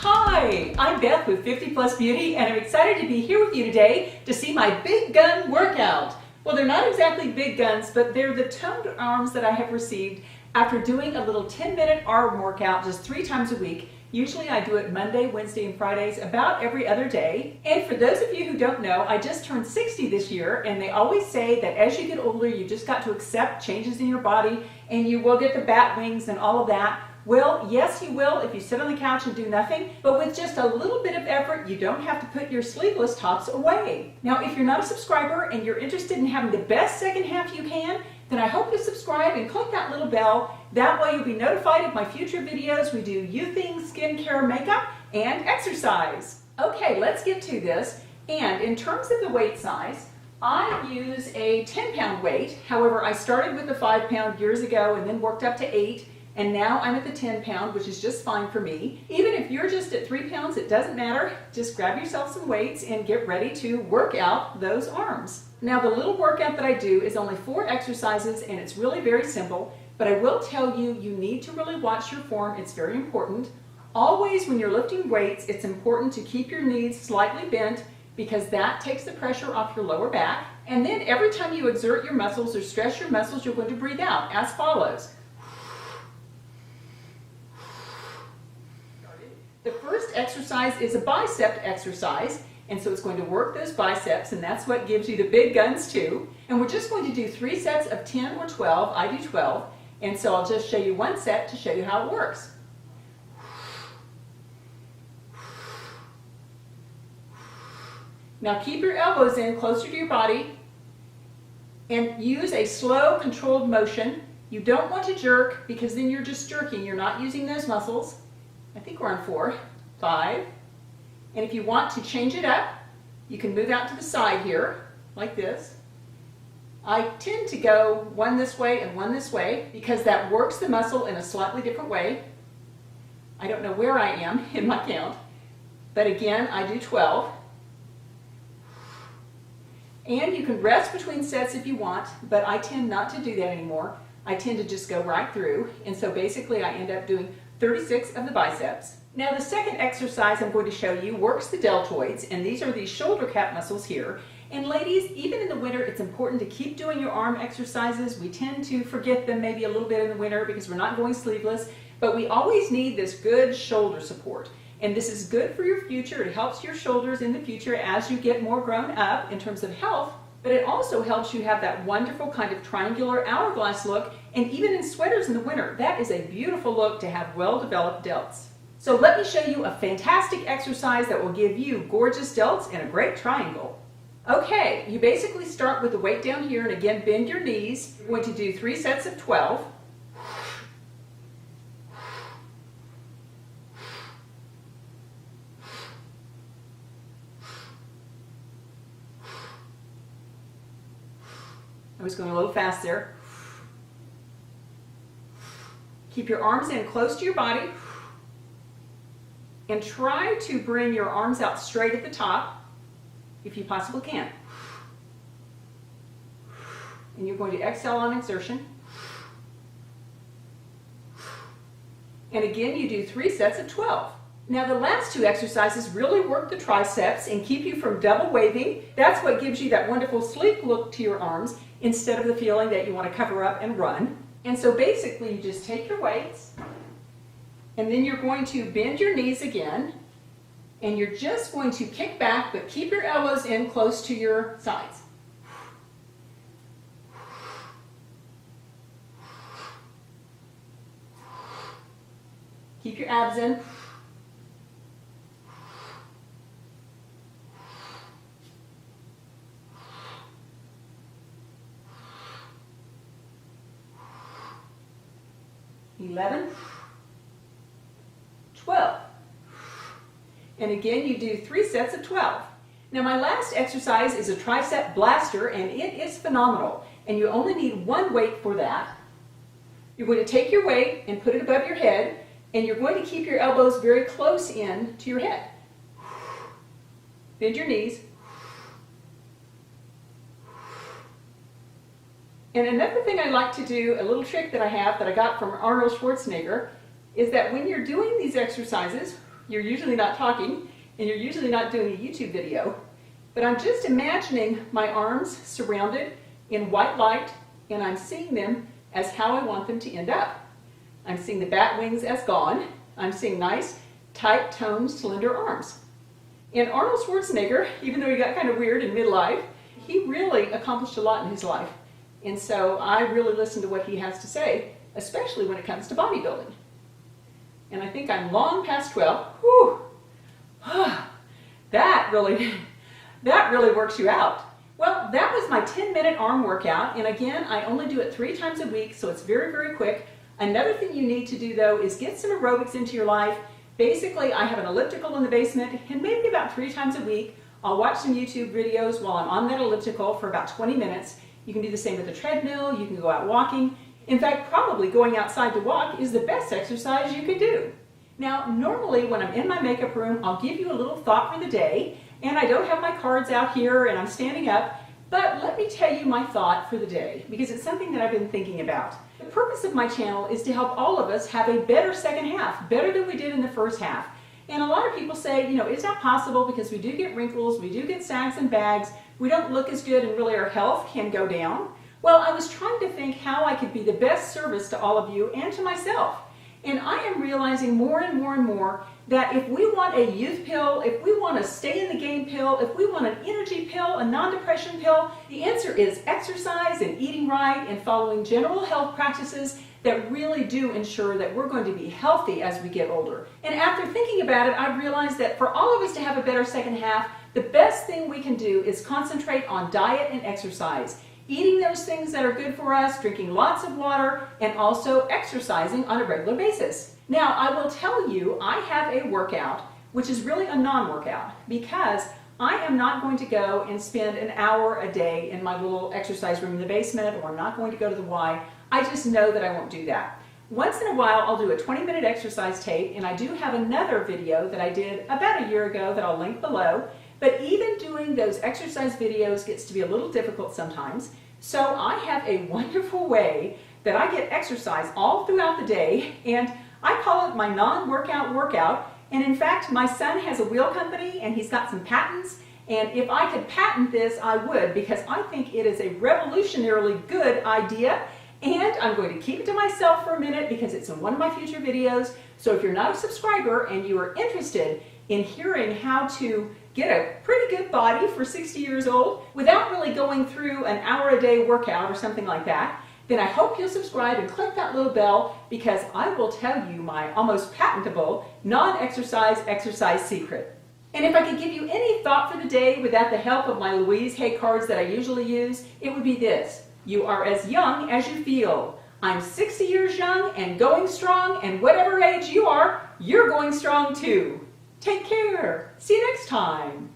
Hi, I'm Beth with 50 Plus Beauty, and I'm excited to be here with you today to see my big gun workout. Well, they're not exactly big guns, but they're the toned arms that I have received after doing a little 10-minute arm workout just 3 times a week. Usually I do it Monday, Wednesday, and Fridays, about every other day. And for those of you who don't know, I just turned 60 this year, and they always say that as you get older, you just got to accept changes in your body, and you will get the bat wings and all of that. Well, yes, you will if you sit on the couch and do nothing, but with just a little bit of effort, you don't have to put your sleeveless tops away. Now, if you're not a subscriber and you're interested in having the best second half you can, then I hope you subscribe and click that little bell. That way you'll be notified of my future videos. We do you things, skincare, makeup, and exercise. Okay, let's get to this. And in terms of the weight size, I use a 10-pound weight. However, I started with the 5-pound years ago and then worked up to 8. And now I'm at the 10-pound, which is just fine for me. Even if you're just at 3 pounds, it doesn't matter. Just grab yourself some weights and get ready to work out those arms. Now, the little workout that I do is only 4 exercises, and it's really very simple. But I will tell you, you need to really watch your form. It's very important. Always when you're lifting weights, it's important to keep your knees slightly bent because that takes the pressure off your lower back. And then every time you exert your muscles or stress your muscles, you're going to breathe out as follows. The first exercise is a bicep exercise, and so it's going to work those biceps, and that's what gives you the big guns too. And we're just going to do 3 sets of 10 or 12. I do 12, and so I'll just show you one set to show you how it works. Now keep your elbows in closer to your body and use a slow, controlled motion. You don't want to jerk because then you're just jerking. You're not using those muscles. I think we're on 4, 5, and if you want to change it up, you can move out to the side here, like this. I tend to go one this way and one this way because that works the muscle in a slightly different way. I don't know where I am in my count, but again, I do 12. And you can rest between sets if you want, but I tend not to do that anymore. I tend to just go right through, and so basically I end up doing 36 of the biceps. Now the second exercise I'm going to show you works the deltoids, and these are these shoulder cap muscles here. And ladies, even in the winter, it's important to keep doing your arm exercises. We tend to forget them maybe a little bit in the winter because we're not going sleeveless, but we always need this good shoulder support. And this is good for your future. It helps your shoulders in the future as you get more grown up in terms of health, but it also helps you have that wonderful kind of triangular hourglass look. And even in sweaters in the winter, that is a beautiful look to have well-developed delts. So let me show you a fantastic exercise that will give you gorgeous delts and a great triangle. Okay, you basically start with the weight down here, and again, bend your knees. You're going to do 3 sets of 12. I was going a little fast there. Keep your arms in close to your body and try to bring your arms out straight at the top if you possibly can. And you're going to exhale on exertion. And again, you do 3 sets of 12. Now the last 2 exercises really work the triceps and keep you from double waving. That's what gives you that wonderful sleek look to your arms instead of the feeling that you want to cover up and run. And so basically you just take your weights and then you're going to bend your knees again and you're just going to kick back, but keep your elbows in close to your sides. Keep your abs in. $11, $12. And again, you do 3 sets of 12. Now my last exercise is a Tricep Blaster, and it is phenomenal. And you only need 1 weight for that. You're going to take your weight and put it above your head, and you're going to keep your elbows very close in to your head. Bend your knees. And another thing I like to do, a little trick that I have that I got from Arnold Schwarzenegger, is that when you're doing these exercises, you're usually not talking, and you're usually not doing a YouTube video, but I'm just imagining my arms surrounded in white light, and I'm seeing them as how I want them to end up. I'm seeing the bat wings as gone. I'm seeing nice, tight, toned, slender arms. And Arnold Schwarzenegger, even though he got kind of weird in midlife, he really accomplished a lot in his life. And so I really listen to what he has to say, especially when it comes to bodybuilding. And I think I'm long past 12. Whew. That really works you out. Well, that was my 10-minute arm workout. And again, I only do it 3 times a week, so it's very, very quick. Another thing you need to do, though, is get some aerobics into your life. Basically, I have an elliptical in the basement, and maybe about 3 times a week, I'll watch some YouTube videos while I'm on that elliptical for about 20 minutes. You can do the same with the treadmill. You can go out walking. In fact, probably going outside to walk is the best exercise you can do. Now, normally when I'm in my makeup room, I'll give you a little thought for the day, and I don't have my cards out here and I'm standing up, but let me tell you my thought for the day, because it's something that I've been thinking about. The purpose of my channel is to help all of us have a better second half, better than we did in the first half. And a lot of people say, it's not possible because we do get wrinkles, we do get sags and bags, we don't look as good, and really our health can go down. Well, I was trying to think how I could be the best service to all of you and to myself. And I am realizing more and more and more that if we want a youth pill, if we want a stay in the game pill, if we want an energy pill, a non-depression pill, the answer is exercise and eating right and following general health practices that really do ensure that we're going to be healthy as we get older. And after thinking about it, I've realized that for all of us to have a better second half, the best thing we can do is concentrate on diet and exercise. Eating those things that are good for us, drinking lots of water, and also exercising on a regular basis. Now, I will tell you, I have a workout, which is really a non-workout, because I am not going to go and spend an hour a day in my little exercise room in the basement, or I'm not going to go to the Y. I just know that I won't do that. Once in a while, I'll do a 20-minute exercise tape, and I do have another video that I did about a year ago that I'll link below. But even doing those exercise videos gets to be a little difficult sometimes. So I have a wonderful way that I get exercise all throughout the day, and I call it my non-workout workout. And in fact, my son has a wheel company and he's got some patents. And if I could patent this, I would, because I think it is a revolutionarily good idea. And I'm going to keep it to myself for a minute because it's in one of my future videos. So if you're not a subscriber and you are interested in hearing how to get a pretty good body for 60 years old without really going through an hour a day workout or something like that, then I hope you'll subscribe and click that little bell, because I will tell you my almost patentable non-exercise exercise secret. And if I could give you any thought for the day without the help of my Louise Hay cards that I usually use, it would be this: you are as young as you feel. I'm 60 years young and going strong, and whatever age you are, you're going strong too. Take care. See you next time.